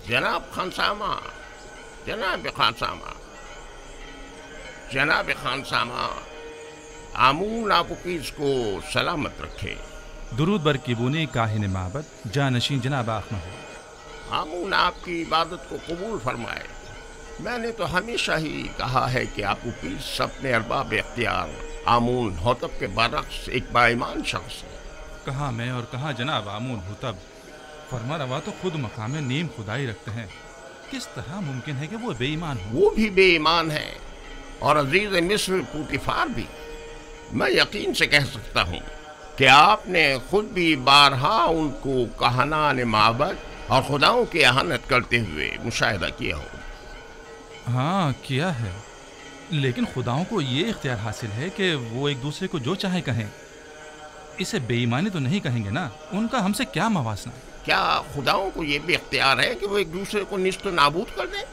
जनाब खानसामा, जनाब खानसामा, जनाब खानसामा, आमून आपुकीज को सलामत रखे। दुरूद बर किबूनी काहिन माबद जानशीन जनाब आखमहू। आमून आपकी इबादत को कबूल फरमाए। मैंने तो हमेशा ही कहा है कि आपुकीज अपने अरबाब इख्तियार आमून होतब के बरक्स एक बाईमान शख्स है। कहाँ मैं और कहाँ जनाब आमून होतब, फरमा रवा तो खुद मकाम नीम खुदाई रखते हैं। किस तरह मुमकिन है कि वो बेईमान हो? वो भी बेईमान है और अजीज मिस्र पूतिफार भी। मैं यकीन से कह सकता हूँ कि आपने खुद भी बारहा उनको कहानान माबद और खुदाओं की अहानत करते हुए मुशाहिदा किया हो। हाँ किया है, लेकिन खुदाओं को ये इख्तियार हासिल है कि वो एक दूसरे को जो चाहे कहें। इसे बेईमानी तो नहीं कहेंगे ना, उनका हमसे क्या मवासना? क्या खुदाओं को ये भी इख्तियार है कि वो एक दूसरे को निस्त नाबूद कर दें?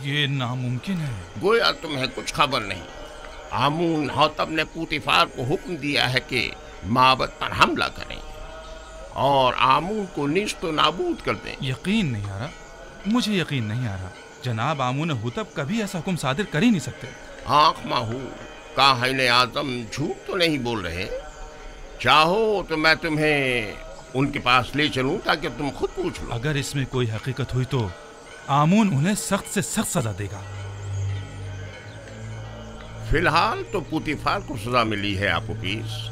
ये नामुमकिन है। गोया तुम्हें कुछ खबर नहीं। आमून होतब ने पूतिफार को हुक्म दिया है कि माबद पर हमला करें और आमून को निस्त नाबूद कर दें। यकीन नहीं आ रहा, मुझे यकीन नहीं आ रहा। जनाब आमून हुतब कभी ऐसा हुक्म सादिर कर ही नहीं सकते। आँख माहू काहिन आज़म झूठ तो नहीं बोल रहे। चाहो तो मैं तुम्हें उनके पास ले चलूं ताकि तुम खुद पूछ लो। अगर इसमें कोई हकीकत हुई तो आमून उन्हें सख्त से सख्त सजा देगा। फिलहाल तो पूतिफार को सजा मिली है आपुकीस।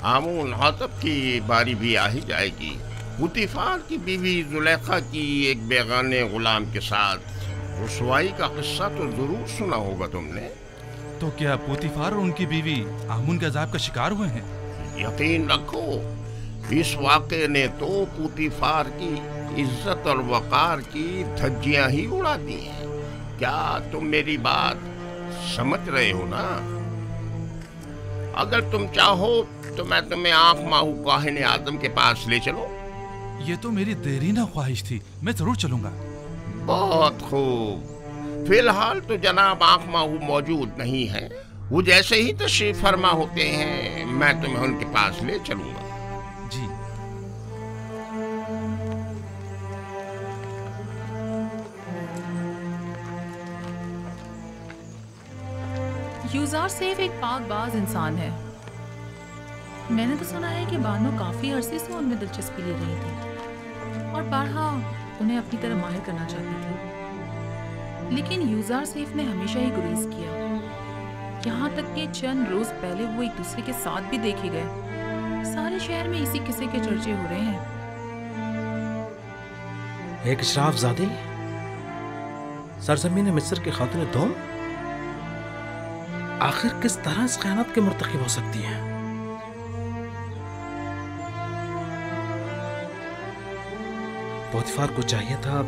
आमून होतब की बारी भी आ ही जाएगी। पूतिफार की बीवी जुलेखा की एक बेगाने गुलाम के साथ रुसवाई का किस्सा तो जरूर सुना होगा तुमने। तो क्या पूतिफार और उनकी बीवी आमून के अजाब का शिकार हुए हैं? यकीन रखो, इस वाक़े ने तो पूतिफार की इज्जत और वक़ार की धज्जियां ही उड़ा दी हैं। क्या तुम मेरी बात समझ रहे हो ना? अगर तुम चाहो तो मैं तुम्हें आँख माहू काहिन आज़म के पास ले चलो। ये तो मेरी देरीना ख्वाहिश थी, मैं जरूर चलूंगा। बहुत खूब। फिलहाल तो जनाब आँख माहू मौजूद नहीं है। वो जैसे ही तशरीफ फरमा होते हैं मैं तुम्हें उनके पास ले चलूंगा। जी। यूज़ार सैफ एक पाकबाज इंसान है। मैंने तो सुना है कि बानो काफ़ी अरसे से उनमें दिलचस्पी ले रही थी और बारहा उन्हें अपनी तरफ माहिर करना चाहती थी, लेकिन यूज़ार सैफ ने हमेशा ही गुरेज किया। यहाँ तक कि चंद रोज पहले वो एक दूसरे के साथ भी देखे गए। सारे शहर में इसी किस्से के चर्चे हो रहे हैं। एक इशराफज़ादी सरजमीन मिस्र के खातून दोम आखिर किस तरह इस ख़यानत के मुर्तकिब हो सकती हैं? पोतीफार को चाहिए था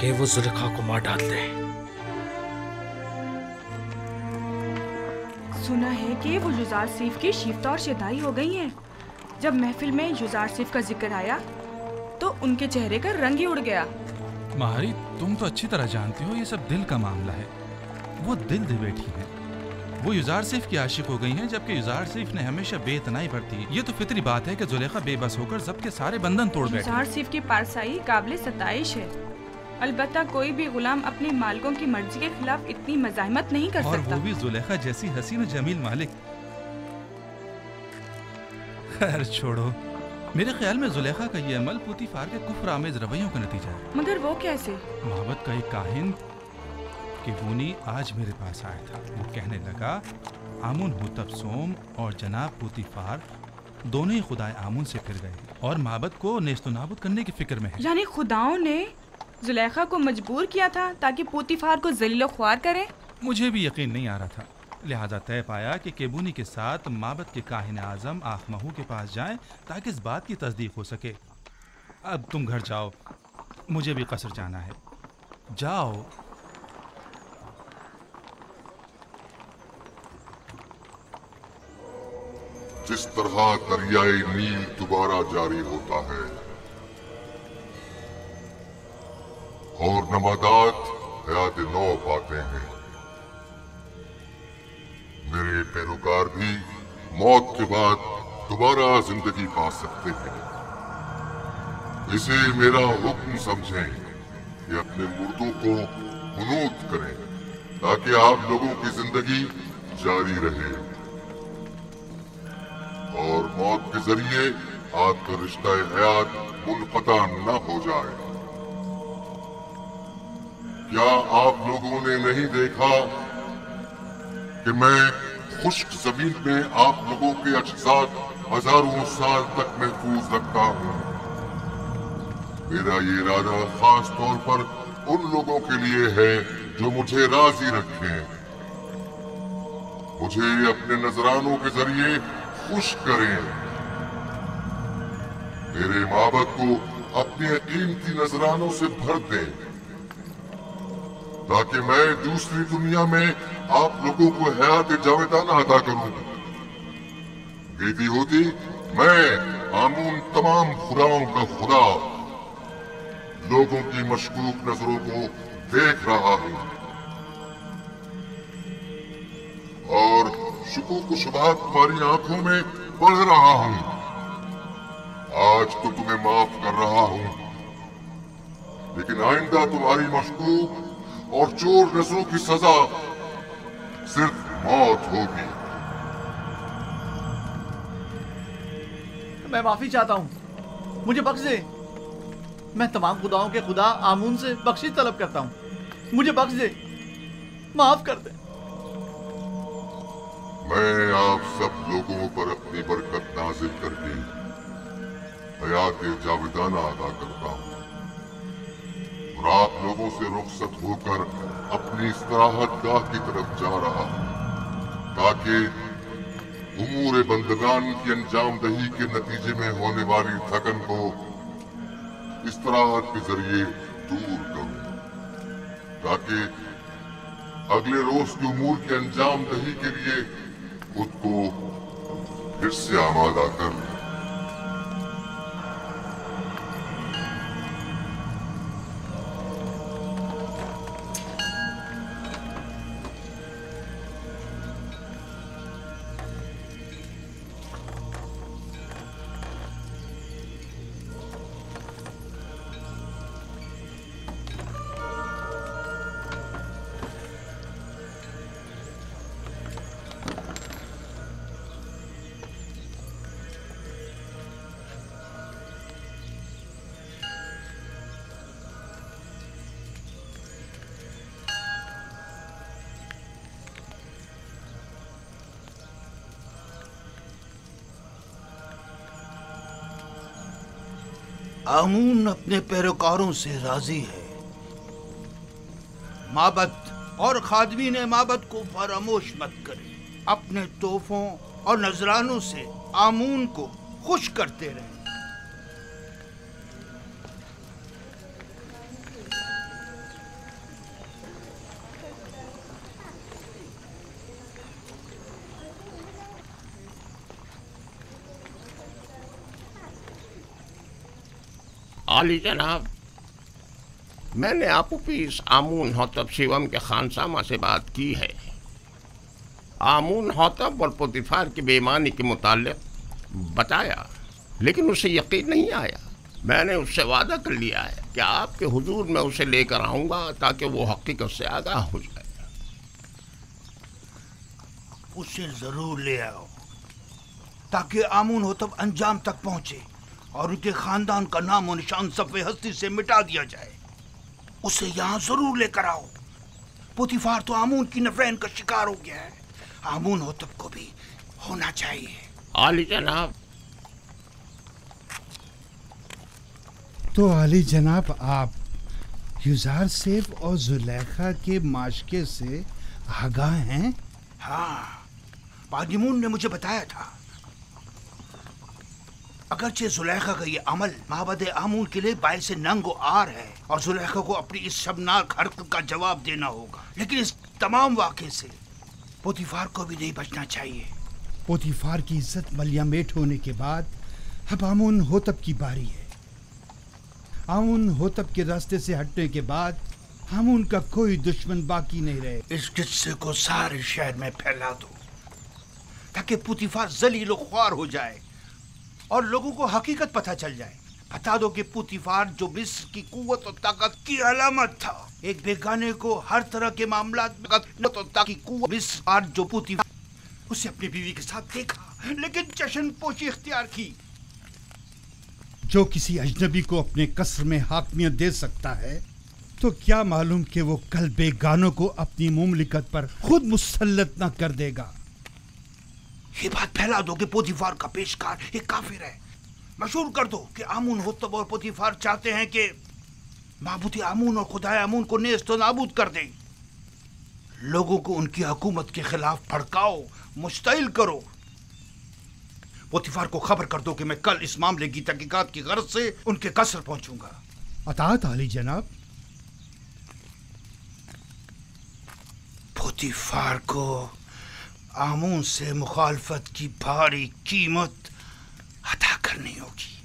कि वो जुलेखा को मार डाल दे। सुना है कि वो युज़ार सैफ की शिफ्ता और शदाई हो गई हैं। जब महफिल में युज़ार सैफ का जिक्र आया तो उनके चेहरे का रंग ही उड़ गया। मारी, तुम तो अच्छी तरह जानती हो ये सब दिल का मामला है। वो दिल दे बैठी है। वो युज़ार सैफ की आशिक हो गई हैं, जबकि युज़ार सैफ ने हमेशा बेतनाई बरती। ये तो फितरी बात है कि जुलेखा बेबस होकर सबके सारे बंधन तोड़ बैठी। युज़ार सैफ की पारसाई काबिल सताइश है। अलबत्ता कोई भी गुलाम अपने मालिकों की मर्जी के खिलाफ इतनी मज़ाहमत नहीं कर सकता। और वो भी जुलेखा जैसी हसीन जमील मालिक। खैर छोड़ो, मेरे ख्याल में जुलेखा का ये अमल पूतीफार के कुफ्र आमेज रवैयों का नतीजा है। मगर वो कैसे? मोहब्बत का एक काहिन किबूनी आज मेरे पास आया था। वो कहने लगा आमुन हुतब सोम और जनाब पूतीफार दोनों ही खुदाए आमुन से फिर गए और माबद को नेस्तो नाबूद करने की फिक्र में है। यानी खुदाओं ने जुलेखा को मजबूर किया था ताकि पूतीफार को जलील ख्वार करें। मुझे भी यकीन नहीं आ रहा था, लिहाजा तय पाया कि केबूनी के साथ माबद के काहिन आज़म आखमहू के पास जाएं ताकि इस बात की तस्दीक हो सके। अब तुम घर जाओ, मुझे भी कसर जाना है। जाओ। जिस तरह दरियाए नील दोबारा जारी होता है और नबातात हयात नौ पाते हैं, मेरे पैरोकार भी मौत के बाद दोबारा जिंदगी पा सकते हैं। इसे मेरा हुक्म समझें कि अपने मुर्दों को हुनूत करें ताकि आप लोगों की जिंदगी जारी रहे और मौत के जरिए आपका रिश्ता हयात मुनक़ता न हो जाए। क्या आप लोगों ने नहीं देखा कि मैं खुश्क जमीन में आप लोगों के अज्जात हजारों साल तक महफूज रखता हूँ? मेरा ये इरादा खास तौर पर उन लोगों के लिए है जो मुझे राजी रखें। मुझे अपने नजरानों के जरिए खुश करें। मेरे माबद को अपने कीमती नजरानों से भर दें ताकि मैं दूसरी दुनिया में आप लोगों को हयात जावेदाना अता करूं। बेटी होती मैं आमून तमाम खुदाओं का खुदा लोगों की मशकूक नजरों को देख रहा हूं और शुकूक शुबहात तुम्हारी आंखों में पढ़ रहा हूं। आज तो तुम्हें माफ कर रहा हूं, लेकिन आइंदा तुम्हारी मशकूक और चोर नजरों की सजा सिर्फ मौत होगी। मैं माफी चाहता हूँ, मुझे बख्श दे। मैं तमाम खुदाओं के खुदा आमून से बख्शिश तलब करता हूँ। मुझे बख्श दे, माफ कर दे। मैं आप सब लोगों पर अपनी बरकत नाजिल करके हयात जावेदाना अदा करता हूँ और आप लोगों से रुखसत होकर अपनी इस्तराहत गाह की तरफ जा रहा हूँ ताकि उमूर बंदगान की अंजाम दही के नतीजे में होने वाली थकन को इस्तराहत के जरिए दूर करूं, ताकि अगले रोज के उमूर के अंजाम दही के लिए खुद को फिर से आमादा कर लूं। आमून अपने पैरोकारों से राजी है। माबद और खादमीन माबद को फरामोश मत करें। अपने तोहफों और नजरानों से आमून को खुश करते रहें। आली जनाब, मैंने आपुपीस आमून होतब शिवम के खानसामा से बात की है। आमून होतब और पोतीफार की बेईमानी के मुताल्लिक बताया, लेकिन उसे यकीन नहीं आया। मैंने उससे वादा कर लिया है कि आपके हुजूर में उसे लेकर आऊंगा ताकि वो हकीकत से आगाह हो जाए। उसे जरूर ले आओ ताकि आमून होतब अंजाम तक पहुंचे और उनके खानदान का नाम और निशान सफ़े हस्ती से मिटा दिया जाए। उसे यहाँ जरूर लेकर आओ। पोतीफार तो आमून की नफरैन का शिकार हो गया है, आमून होतब को भी होना चाहिए। आली जनाब। तो आली जनाब, आप युजार सेफ और जुलेखा के माशके से आगाह हैं? हाँ, बादिमून ने मुझे बताया था। अगरचे जुलेखा का ये अमल माबद आमून के लिए बाइस नंग आर है और जुलेखा को अपनी इस शर्मनाक हरकत का जवाब देना होगा, लेकिन इस तमाम वाक़े से पोतीफार को भी नहीं बचना चाहिए। पोतीफार की इज्जत मलियामेट होने के बाद अब आमून होतब की बारी है। आमून होतब के रास्ते से हटने के बाद आमून का कोई दुश्मन बाकी नहीं रहे। इस किस्से को सारे शहर में फैला दो ताकि पोतीफार जलील ख्वार हो जाए और लोगों को हकीकत पता चल जाए। बता दो कि पुतीफार जो मिस्र की कुव्वत और ताकत की अलामत था, एक बेगाने को हर तरह के मामलात में ताकत की कुव्वत, मिस्र जो पुतीफार उसे अपनी बीवी के साथ देखा लेकिन जश्न पोशी इख्तियार की। जो किसी अजनबी को अपने कसर में हाकमियत दे सकता है, तो क्या मालूम कि वो कल बेगानों को अपनी मुमलिकत पर खुद मुसल्लत न कर देगा। ये बात फैला दो कि पोतीफार का पेशकार एक काफिर है। मशहूर कर दो कि आमून होतब और पोतीफार चाहते हैं कि माबूद आमून और खुदाए आमून को नेस्त नाबूद कर दें। लोगों को उनकी हुकूमत के खिलाफ भड़काओ, मुश्तइल करो। पोतीफार को खबर कर दो कि मैं कल इस मामले की तहकीकात की गर्ज से उनके कसर पहुंचूंगा। अतात आली जनाब। पोतीफार को आमून से मुखालफत की भारी कीमत अदा करनी होगी।